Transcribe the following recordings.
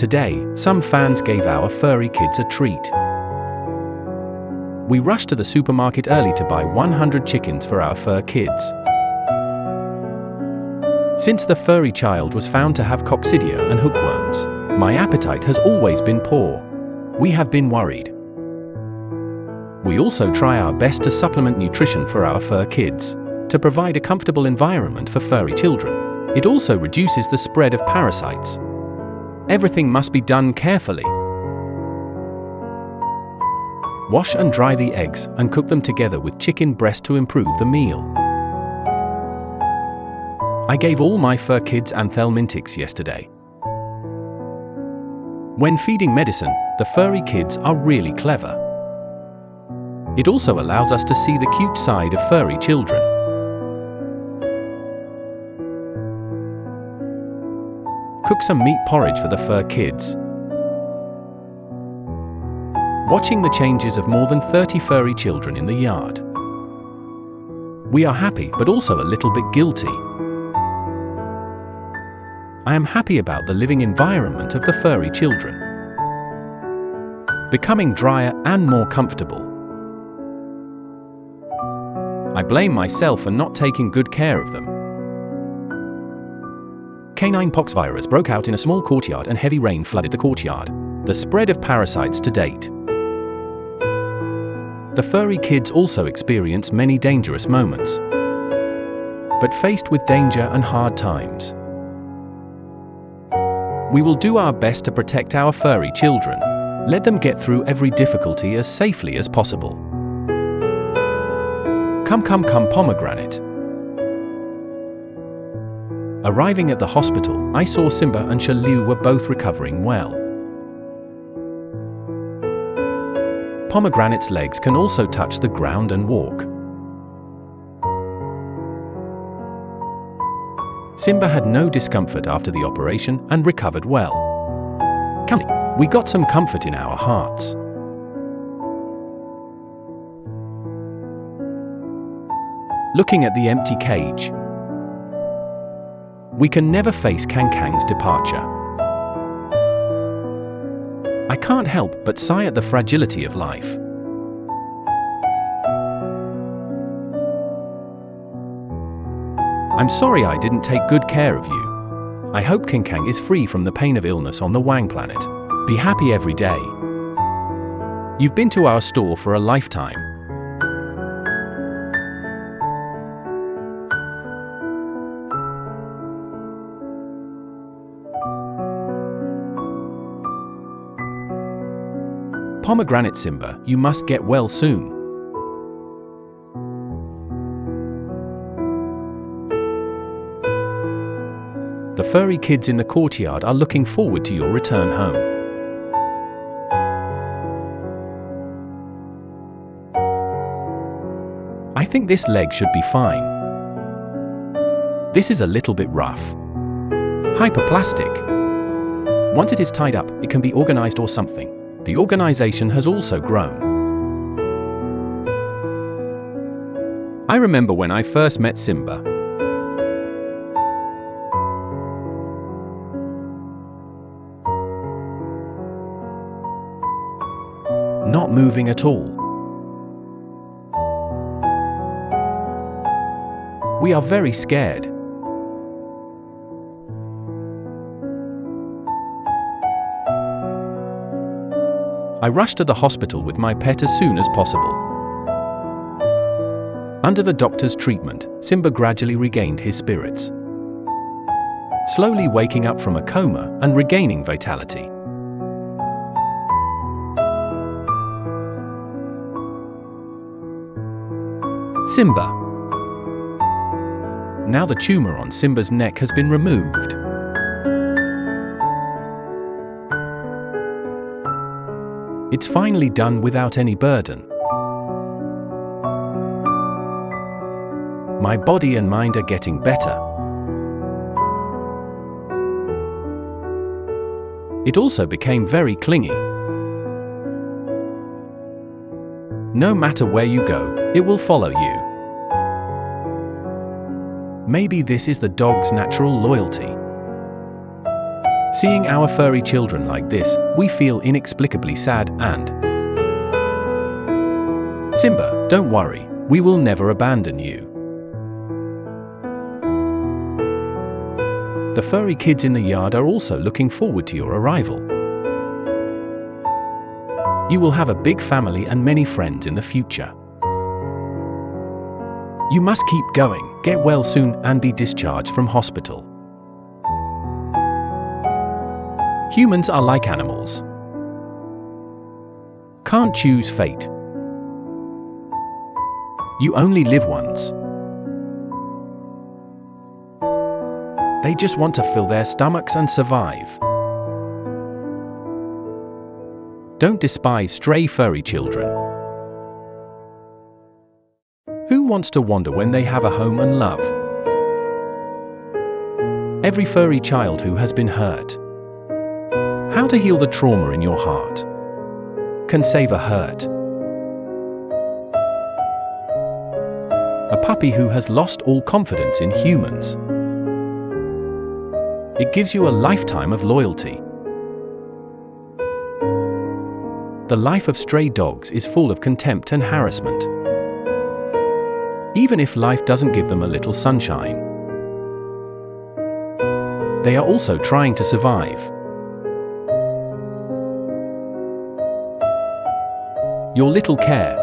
Today, some fans gave our furry kids a treat. We rushed to the supermarket early to buy 100 chickens for our fur kids. Since the furry child was found to have coccidia and hookworms, my appetite has always been poor. We have been worried. We also try our best to supplement nutrition for our fur kids, to provide a comfortable environment for furry children. It also reduces the spread of parasites. Everything must be done carefully. Wash and dry the eggs and cook them together with chicken breast to improve the meal. I gave all my fur kids anthelmintics yesterday. When feeding medicine, the furry kids are really clever. It also allows us to see the cute side of furry children. Cook some meat porridge for the fur kids. Watching the changes of more than 30 furry children in the yard. We are happy but also a little bit guilty. I am happy about the living environment of the furry children. Becoming drier and more comfortable. I blame myself for not taking good care of them. Canine pox virus broke out in a small courtyard and heavy rain flooded the courtyard. The spread of parasites to date. The furry kids also experience many dangerous moments, but faced with danger and hard times. We will do our best to protect our furry children. Let them get through every difficulty as safely as possible. Come pomegranate. Arriving at the hospital, I saw Simba and Shaliu were both recovering well. Pomegranate's legs can also touch the ground and walk. Simba had no discomfort after the operation and recovered well. We got some comfort in our hearts. Looking at the empty cage. We can never face Kang's departure. I can't help but sigh at the fragility of life. I'm sorry I didn't take good care of you. I hope Kang is free from the pain of illness on the Wang planet. Be happy every day. You've been to our store for a lifetime. Pomegranate Simba, you must get well soon. The furry kids in the courtyard are looking forward to your return home. I think this leg should be fine. This is a little bit rough. Hyperplastic. Once it is tied up, it can be organized or something. The organization has also grown. I remember when I first met Simba. Not moving at all. We are very scared. I rushed to the hospital with my pet as soon as possible. Under the doctor's treatment, Simba gradually regained his spirits, slowly waking up from a coma and regaining vitality. Simba. Now the tumor on Simba's neck has been removed. It's finally done without any burden. My body and mind are getting better. It also became very clingy. No matter where you go, it will follow you. Maybe this is the dog's natural loyalty. Seeing our furry children like this, we feel inexplicably sad and... Simba, don't worry, we will never abandon you. The furry kids in the yard are also looking forward to your arrival. You will have a big family and many friends in the future. You must keep going, get well soon, and be discharged from hospital. Humans are like animals. Can't choose fate. You only live once. They just want to fill their stomachs and survive. Don't despise stray furry children. Who wants to wander when they have a home and love? Every furry child who has been hurt. How to heal the trauma in your heart. Can save a hurt. A puppy who has lost all confidence in humans. It gives you a lifetime of loyalty. The life of stray dogs is full of contempt and harassment. Even if life doesn't give them a little sunshine, they are also trying to survive. Your little care.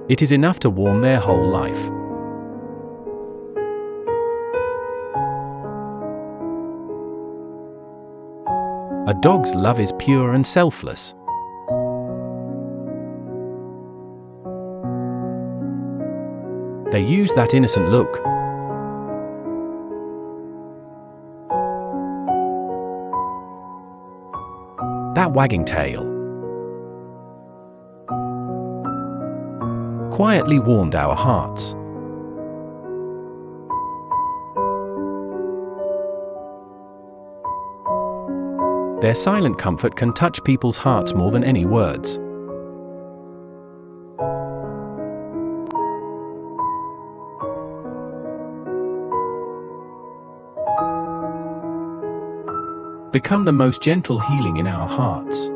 It is enough to warm their whole life. A dog's love is pure and selfless. They use that innocent look. That wagging tail. Quietly warmed our hearts. Their silent comfort can touch people's hearts more than any words. Become the most gentle healing in our hearts.